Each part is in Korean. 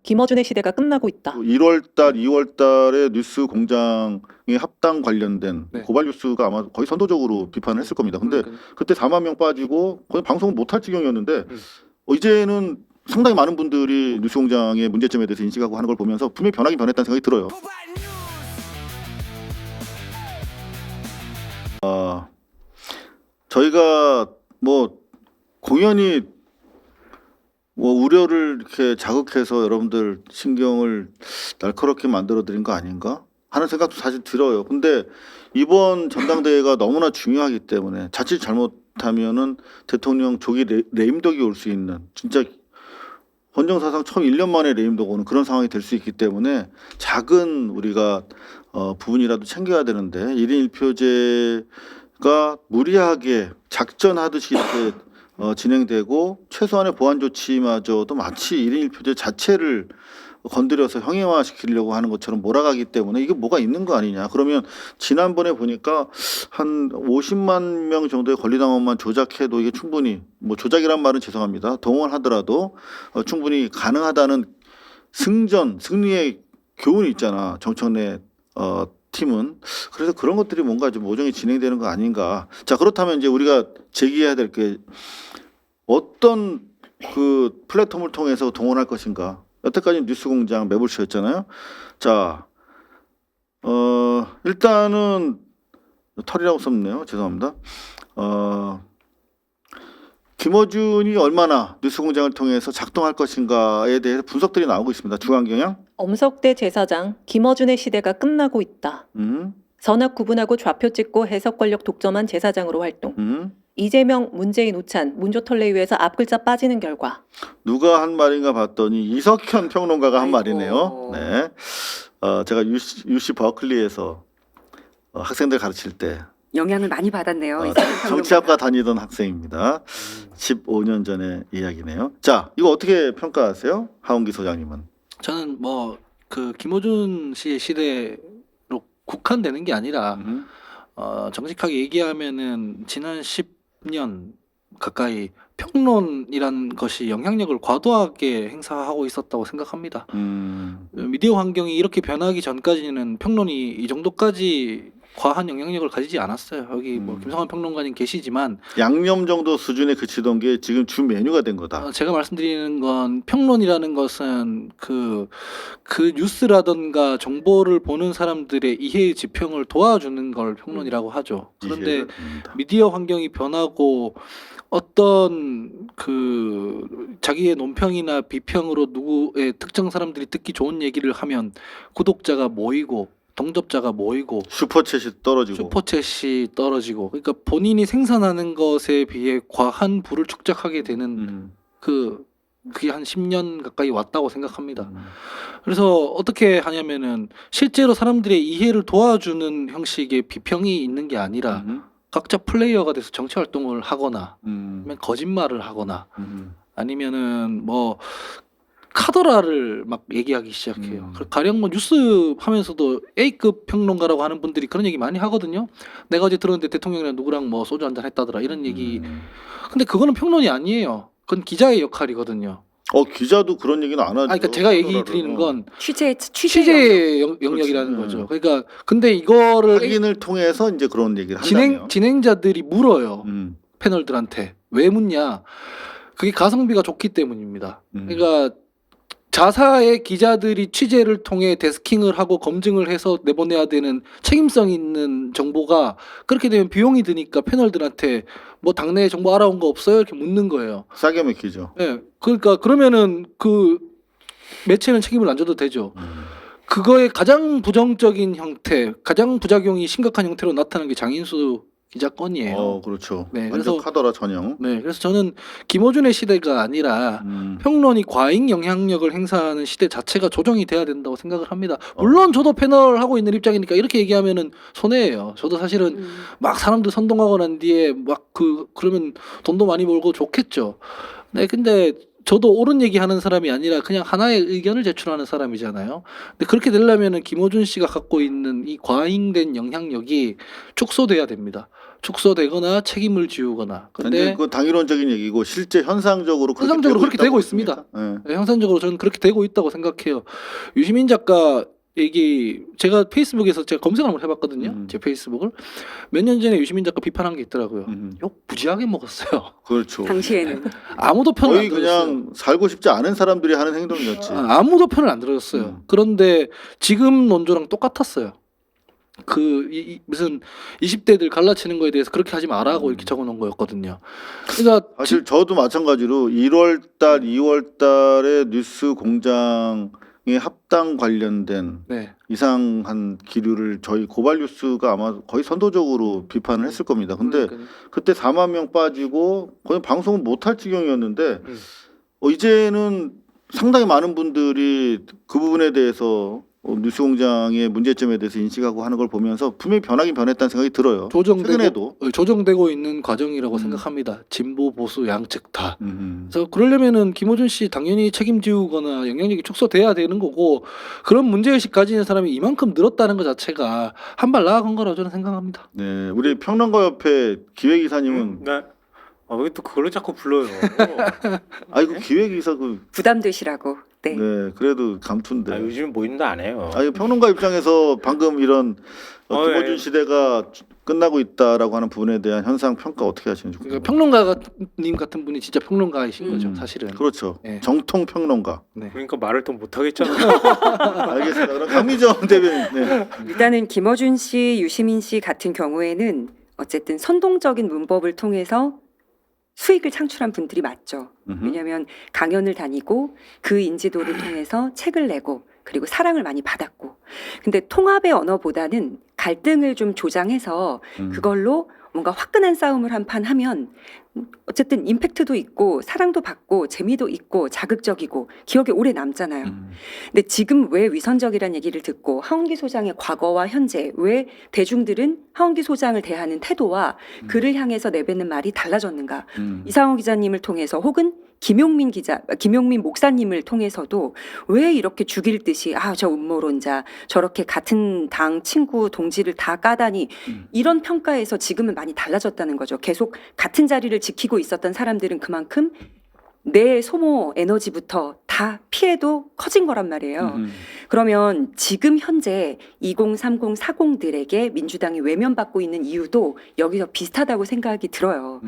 김어준의 시대가 끝나고 있다. 1월달, 2월달에 뉴스 공장의 합당 관련된 네. 고발 뉴스가 아마 거의 선도적으로 비판을 했을 겁니다. 근데 그때 4만 명 빠지고 거의 방송을 못할 지경이었는데 이제는 상당히 많은 분들이 뉴스 공장의 문제점에 대해서 인식하고 하는 걸 보면서 분명히 변하긴 변했다는 생각이 들어요. 저희가 뭐 공연히 뭐 우려를 이렇게 자극해서 여러분들 신경을 날카롭게 만들어 드린 거 아닌가 하는 생각도 사실 들어요. 근데 이번 전당대회가 너무나 중요하기 때문에 자칫 잘못하면은 대통령 조기 레임덕이 올 수 있는 진짜 헌정사상 처음 1년 만에 레임덕 오는 그런 상황이 될 수 있기 때문에 작은 우리가 부분이라도 챙겨야 되는데 1인 1표제가 무리하게 작전하듯이 이렇게 진행되고 최소한의 보안 조치마저도 마치 1인 1표제 자체를 건드려서 형해화시키려고 하는 것처럼 몰아가기 때문에 이게 뭐가 있는 거 아니냐. 그러면 지난번에 보니까 한 50만 명 정도의 권리당원만 조작해도 이게 충분히 뭐 조작이란 말은 죄송합니다. 동원하더라도 충분히 가능하다는 승리의 교훈이 있잖아. 정청래 팀은. 그래서 그런 것들이 뭔가 좀 모종이 진행되는 거 아닌가. 자, 그렇다면 이제 우리가 제기해야 될 게 어떤 그 플랫폼을 통해서 동원할 것인가. 여태까지 뉴스공장 매불쇼였잖아요. 자, 일단은 털이라고 썼네요. 죄송합니다. 김어준이 얼마나 뉴스공장을 통해서 작동할 것인가에 대해서 분석들이 나오고 있습니다. 중앙경향. 엄석대 제사장 김어준의 시대가 끝나고 있다. 선악 구분하고 좌표 찍고 해석 권력 독점한 제사장으로 활동. 이재명, 문재인, 우찬, 문조털레위에서 앞글자 빠지는 결과. 누가 한 말인가 봤더니 이석현 평론가가 한 아이고. 말이네요. 네, 제가 UC 버클리에서 학생들 가르칠 때 영향을 많이 받았네요. 정치학과 다니던 학생입니다. 15년 전의 이야기네요. 자, 이거 어떻게 평가하세요, 하원기 소장님은? 저는 뭐 그 김어준 씨의 시대로 국한되는 게 아니라 정직하게 얘기하면은 지난 10년 가까이 평론이란 것이 영향력을 과도하게 행사하고 있었다고 생각합니다. 미디어 환경이 이렇게 변하기 전까지는 평론이 이 정도까지 과한 영향력을 가지지 않았어요. 여기 뭐 김성환 평론가님 계시지만 양념 정도 수준에 그치던 게 지금 주 메뉴가 된 거다. 제가 말씀드리는 건 평론이라는 것은 그 뉴스라든가 정보를 보는 사람들의 이해의 지평을 도와주는 걸 평론이라고 하죠. 그런데 이해를 돕는다. 미디어 환경이 변하고 어떤 그 자기의 논평이나 비평으로 누구의 특정 사람들이 듣기 좋은 얘기를 하면 구독자가 모이고 동접자가 모이고 슈퍼챗이 떨어지고 슈퍼챗이 떨어지고 그러니까 본인이 생산하는 것에 비해 과한 부를 축적하게 되는 그게 한 10년 가까이 왔다고 생각합니다. 그래서 어떻게 하냐면은 실제로 사람들의 이해를 도와주는 형식의 비평이 있는 게 아니라 각자 플레이어가 돼서 정치 활동을 하거나 아니면 거짓말을 하거나 아니면은 뭐 카더라를 막 얘기하기 시작해요. 가령 뭐 뉴스 하면서도 A급 평론가라고 하는 분들이 그런 얘기 많이 하거든요. 내가 어제 들었는데 대통령이랑 누구랑 뭐 소주 한잔 했다더라 이런 얘기. 근데 그거는 평론이 아니에요. 그건 기자의 역할이거든요. 기자도 그런 얘기는 안 하죠. 그러니까 제가 얘기 드리는 건 취재의 영역이라는 거죠. 그러니까 근데 이거를 확인을 통해서 이제 그런 얘기를 한다면 진행자들이 물어요. 패널들한테 왜 묻냐? 그게 가성비가 좋기 때문입니다. 그러니까 자사의 기자들이 취재를 통해 데스킹을 하고 검증을 해서 내보내야 되는 책임성 있는 정보가 그렇게 되면 비용이 드니까 패널들한테 뭐 당내 정보 알아온 거 없어요? 이렇게 묻는 거예요. 싸게 먹히죠. 네, 그러니까 그러면은 그 매체는 책임을 안 져도 되죠. 그거의 가장 부정적인 형태, 가장 부작용이 심각한 형태로 나타나는 게 장인수 기자 건이에요. 그렇죠. 네, 완전 그래서 카더라 전형. 네, 그래서 저는 김어준의 시대가 아니라 평론이 과잉 영향력을 행사하는 시대 자체가 조정이 돼야 된다고 생각을 합니다. 물론 저도 패널 하고 있는 입장이니까 이렇게 얘기하면은 손해예요. 저도 사실은 막 사람들 선동하고 난 뒤에 막 그러면 돈도 많이 벌고 좋겠죠. 네, 근데 저도 옳은 얘기하는 사람이 아니라 그냥 하나의 의견을 제출하는 사람이잖아요. 근데 그렇게 되려면은 김어준 씨가 갖고 있는 이 과잉된 영향력이 축소돼야 됩니다. 축소되거나 책임을 지우거나. 근데 근데 그 당일론적인 얘기고 실제 현상적으로 그렇게 되고 있습니다. 있습니까? 예. 형산적으로 저는 그렇게 되고 있다고 생각해요. 유시민 작가 얘기 제가 페이스북에서 제가 검색을 한번 해봤거든요. 제 페이스북을 몇 년 전에 유시민 작가 비판한 게 있더라고요. 욕 무지하게 먹었어요. 그렇죠. 당시에는 아무도 편을 거의 안 들었어요. 그냥 살고 싶지 않은 사람들이 하는 행동이었지. 아무도 편을 안 들었어요. 그런데 지금 논조랑 똑같았어요. 무슨 20대들 갈라치는 거에 대해서 그렇게 하지 말라고 이렇게 적어놓은 거였거든요. 그러니까 사실 저도 마찬가지로 1월달, 2월달에 뉴스 공장의 합당 관련된 네. 이상한 기류를 저희 고발뉴스가 아마 거의 선도적으로 비판을 했을 겁니다. 근데 그러니까요. 그때 4만 명 빠지고 거의 방송을 못할 지경이었는데 이제는 상당히 많은 분들이 그 부분에 대해서 뉴스공장의 문제점에 대해서 인식하고 하는 걸 보면서 분명히 변하긴 변했다는 생각이 들어요. 최근에도. 조정되고 있는 과정이라고 생각합니다. 진보 보수 양측 다. 음. 그래서 그러려면은 김어준 씨 당연히 책임지우거나 영향력이 축소돼야 되는 거고 그런 문제의식 가지는 사람이 이만큼 늘었다는 것 자체가 한 발 나아간 거라고 저는 생각합니다. 네, 우리 평론가협회 기획이사님은 네. 왜 또 그걸로 자꾸 불러요? 아이고 기획이사 부담되시라고. 네. 네, 그래도 감투인데. 요즘 뭐 있는데 안 해요. 아니 평론가 입장에서 방금 이런 김어준 예. 시대가 끝나고 있다라고 하는 부분에 대한 현상 평가 어떻게 하시는지 궁금해요. 그러니까 평론가님 같은 분이 진짜 평론가이신 거죠, 사실은. 그렇죠. 네. 정통 평론가. 네. 그러니까 말을 또 못 하겠잖아. 알겠습니다. 그럼 강미정 대변인. 네. 일단은 김어준 씨, 유시민 씨 같은 경우에는 어쨌든 선동적인 문법을 통해서 수익을 창출한 분들이 맞죠. 왜냐하면 강연을 다니고 그 인지도를 통해서 책을 내고 그리고 사랑을 많이 받았고. 근데 통합의 언어보다는 갈등을 좀 조장해서 그걸로 뭔가 화끈한 싸움을 한 판 하면 어쨌든 임팩트도 있고 사랑도 받고 재미도 있고 자극적이고 기억에 오래 남잖아요. 근데 지금 왜 위선적이라는 얘기를 듣고 하원기 소장의 과거와 현재 왜 대중들은 하원기 소장을 대하는 태도와 그를 향해서 내뱉는 말이 달라졌는가? 이상호 기자님을 통해서 혹은 김용민 목사님을 통해서도 왜 이렇게 죽일 듯이 저 음모론자 저렇게 같은 당 친구 동지를 다 까다니 이런 평가에서 지금은 많이 달라졌다는 거죠. 계속 같은 자리를 지키고 있었던 사람들은 그만큼 내 소모 에너지부터 다 피해도 커진 거란 말이에요. 그러면 지금 현재 2030, 40들에게 민주당이 외면받고 있는 이유도 여기서 비슷하다고 생각이 들어요.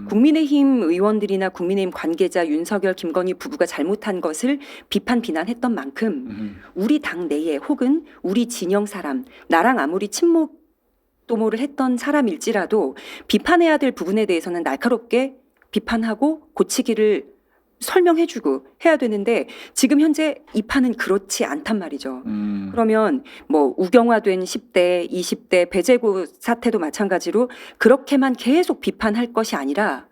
국민의힘 의원들이나 국민의힘 관계자 윤석열, 김건희 부부가 잘못한 것을 비난했던 만큼 우리 당 내에 혹은 우리 진영 사람, 나랑 아무리 친목 도모를 했던 사람일지라도 비판해야 될 부분에 대해서는 날카롭게 비판하고 고치기를 설명해주고 해야 되는데 지금 현재 이 판은 그렇지 않단 말이죠. 그러면 뭐 우경화된 10대, 20대 배재구 사태도 마찬가지로 그렇게만 계속 비판할 것이 아니라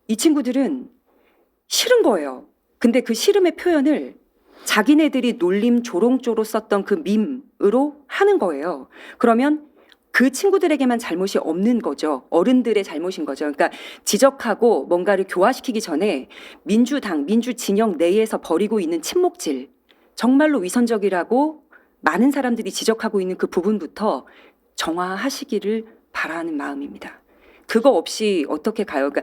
이 친구들은 싫은 거예요. 근데 그 싫음의 표현을 자기네들이 놀림 조롱조로 썼던 그 밈으로 하는 거예요. 그러면 그 친구들에게만 잘못이 없는 거죠. 어른들의 잘못인 거죠. 그러니까 지적하고 뭔가를 교화시키기 전에 민주당, 민주진영 내에서 벌이고 있는 침묵질, 정말로 위선적이라고 많은 사람들이 지적하고 있는 그 부분부터 정화하시기를 바라는 마음입니다. 그거 없이 어떻게 가요? 그러니까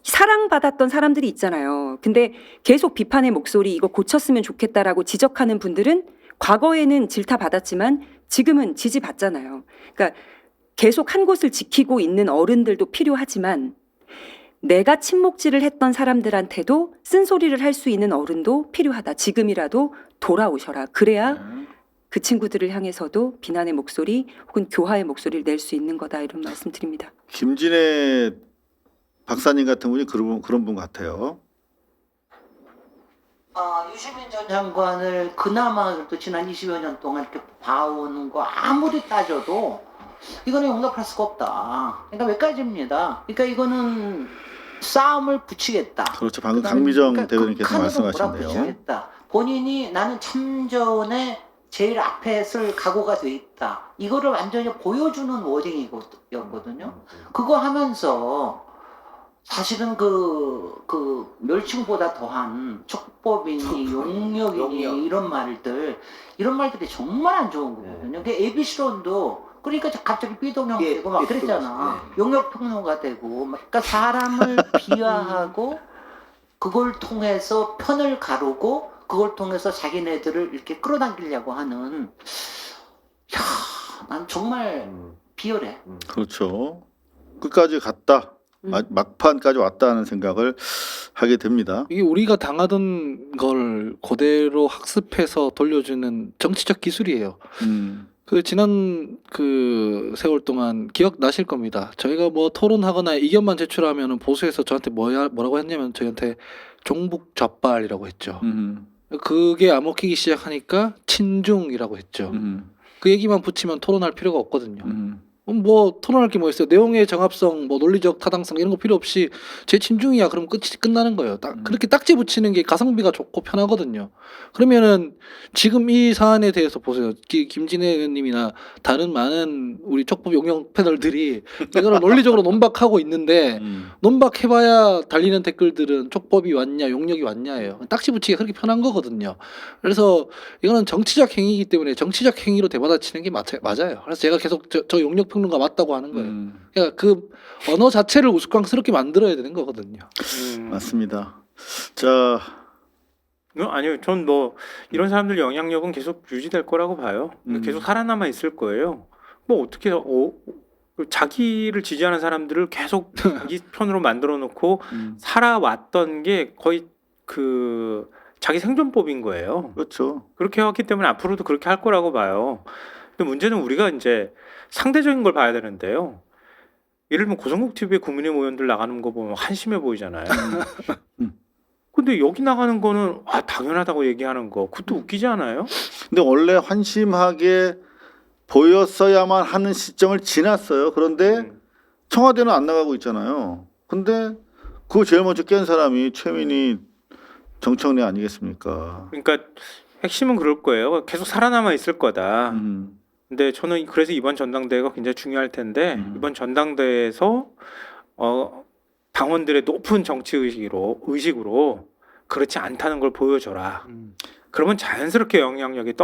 사랑받았던 사람들이 있잖아요. 근데 계속 비판의 목소리 이거 고쳤으면 좋겠다라고 지적하는 분들은 과거에는 질타받았지만 지금은 지지받잖아요. 그러니까 계속 한 곳을 지키고 있는 어른들도 필요하지만 내가 침묵질을 했던 사람들한테도 쓴소리를 할 수 있는 어른도 필요하다. 지금이라도 돌아오셔라. 그래야 그 친구들을 향해서도 비난의 목소리 혹은 교화의 목소리를 낼 수 있는 거다. 이런 말씀 드립니다. 김진애 박사님 같은 분이 그런 분 같아요. 유시민 전 장관을 그나마 그래도 지난 20여 년 동안 이렇게 봐오는 거 아무리 따져도 이거는 용납할 수가 없다. 그러니까 몇 가지입니다. 그러니까 이거는 싸움을 붙이겠다. 그렇죠. 방금 강미정 그러니까 대변인께서 극한으로 말씀하신 내용. 몰아붙이겠다. 본인이 나는 참전에 제일 앞에 쓸 각오가 돼 있다. 이거를 완전히 보여주는 워딩이었거든요. 그거 하면서 사실은 그 멸칭보다 더한 촉법이니 용역이니 이런 말들이 정말 안 좋은 거거든요. 그 ABC론도 그러니까 갑자기 비동형 되고 막 그랬잖아. 용역평론가 되고 막 그러니까 사람을 비하하고 그걸 통해서 편을 가르고 그걸 통해서 자기네들을 이렇게 끌어당기려고 하는 난 정말 비열해. 그렇죠. 끝까지 갔다. 막판까지 왔다 하는 생각을 하게 됩니다. 이게 우리가 당하던 걸 그대로 학습해서 돌려주는 정치적 기술이에요. 그 지난 그 세월 동안 기억나실 겁니다. 저희가 뭐 토론하거나 의견만 제출하면 보수에서 저한테 뭐라고 했냐면 저희한테 종북 좌빨이라고 했죠. 그게 암흑히기 시작하니까 친중이라고 했죠. 그 얘기만 붙이면 토론할 필요가 없거든요. 뭐 토론할 게 뭐 있어요? 내용의 정합성, 뭐 논리적 타당성 이런 거 필요 없이 제 친중이야. 그럼 끝나는 거예요. 그렇게 딱지 붙이는 게 가성비가 좋고 편하거든요. 그러면은 지금 이 사안에 대해서 보세요. 김진애 의원님이나 다른 많은 우리 촉법 용역 패널들이 이거를 논리적으로 논박하고 있는데 논박해봐야 달리는 댓글들은 촉법이 왔냐, 용역이 왔냐예요. 딱지 붙이기가 그렇게 편한 거거든요. 그래서 이거는 정치적 행위이기 때문에 정치적 행위로 대받아치는 게 맞아요. 그래서 제가 계속 저 용역 평론가 맞다고 하는 거예요. 그러니까 그 언어 자체를 우스꽝스럽게 만들어야 되는 거거든요. 맞습니다. 자, 아니요, 전 뭐 이런 사람들 영향력은 계속 유지될 거라고 봐요. 계속 살아남아 있을 거예요. 뭐 어떻게 자기를 지지하는 사람들을 계속 자기 편으로 만들어 놓고 살아왔던 게 거의 그 자기 생존법인 거예요. 그렇죠. 그렇게 해왔기 때문에 앞으로도 그렇게 할 거라고 봐요. 근데 문제는 우리가 이제 상대적인 걸 봐야 되는데요. 예를 들면 고성국 TV에 국민의힘 의원들 나가는 거 보면 한심해 보이잖아요. 근데 여기 나가는 거는 당연하다고 얘기하는 거 그것도 웃기지 않아요? 근데 원래 환심하게 보였어야만 하는 시점을 지났어요. 그런데 청와대는 안 나가고 있잖아요. 근데 그거 제일 먼저 깬 사람이 최민희 정청래 아니겠습니까? 그러니까 핵심은 그럴 거예요. 계속 살아남아 있을 거다. 근데 저는 그래서 이번 전당대회가 굉장히 중요할 텐데 이번 전당대회에서 당원들의 높은 정치 의식으로 그렇지 않다는 걸 보여줘라. 그러면 자연스럽게 영향력이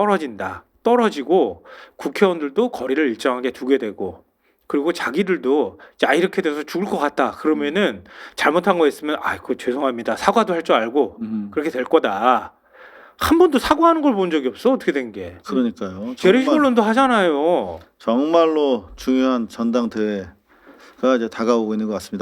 떨어지고 국회의원들도 거리를 일정하게 두게 되고 그리고 자기들도 야 이렇게 돼서 죽을 것 같다. 그러면은 잘못한 거 있으면 그거 죄송합니다. 사과도 할 줄 알고 그렇게 될 거다. 한 번도 사과하는 걸 본 적이 없어. 어떻게 된 게. 그러니까요. 재래시벌론도 하잖아요. 정말로 중요한 전당대회가 이제 다가오고 있는 것 같습니다.